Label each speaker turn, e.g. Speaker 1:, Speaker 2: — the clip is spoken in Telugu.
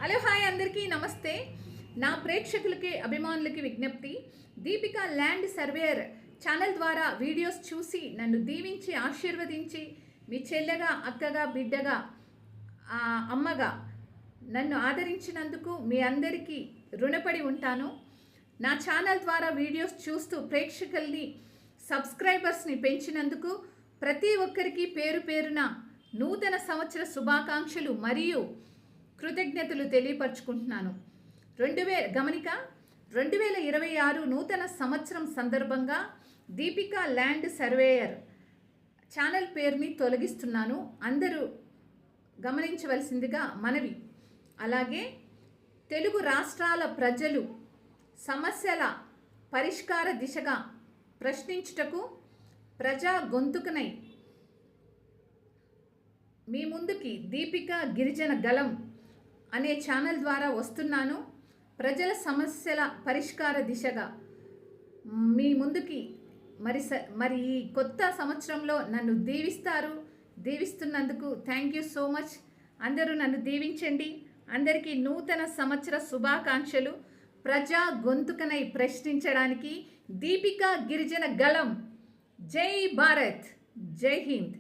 Speaker 1: హలో హాయ్ అందరికీ నమస్తే. నా ప్రేక్షకులకి అభిమానులకి విజ్ఞప్తి, దీపిక ల్యాండ్ సర్వేయర్ ఛానల్ ద్వారా వీడియోస్ చూసి నన్ను దీవించి ఆశీర్వదించి మీ చెల్లెగా, అక్కగా, బిడ్డగా, అమ్మగా నన్ను ఆదరించినందుకు మీ అందరికీ రుణపడి ఉంటాను. నా ఛానల్ ద్వారా వీడియోస్ చూస్తూ ప్రేక్షకుల్ని, సబ్స్క్రైబర్స్ని పెంచినందుకు ప్రతి ఒక్కరికి పేరు పేరున నూతన సంవత్సర శుభాకాంక్షలు మరియు కృతజ్ఞతలు తెలియపరుచుకుంటున్నాను. 2026 నూతన సంవత్సరం సందర్భంగా దీపిక ల్యాండ్ సర్వేయర్ ఛానల్ పేరుని తొలగిస్తున్నాను. అందరూ గమనించవలసిందిగా మనవి. అలాగే తెలుగు రాష్ట్రాల ప్రజలు సమస్యల పరిష్కార దిశగా ప్రశ్నించుటకు ప్రజా గొంతుకనై మీ ముందుకి దీపిక గిరిజన గలం అనే ఛానల్ ద్వారా వస్తున్నాను. ప్రజల సమస్యల పరిష్కార దిశగా మీ ముందుకి మరి ఈ కొత్త సంవత్సరంలో నన్ను దీవిస్తున్నందుకు థ్యాంక్ యూ సో మచ్. అందరూ నన్ను దీవించండి. అందరికీ నూతన సంవత్సర శుభాకాంక్షలు. ప్రజా గొంతుకనై ప్రశ్నించడానికి దీపిక గిరిజన గలం. జై భారత్, జై హింద్.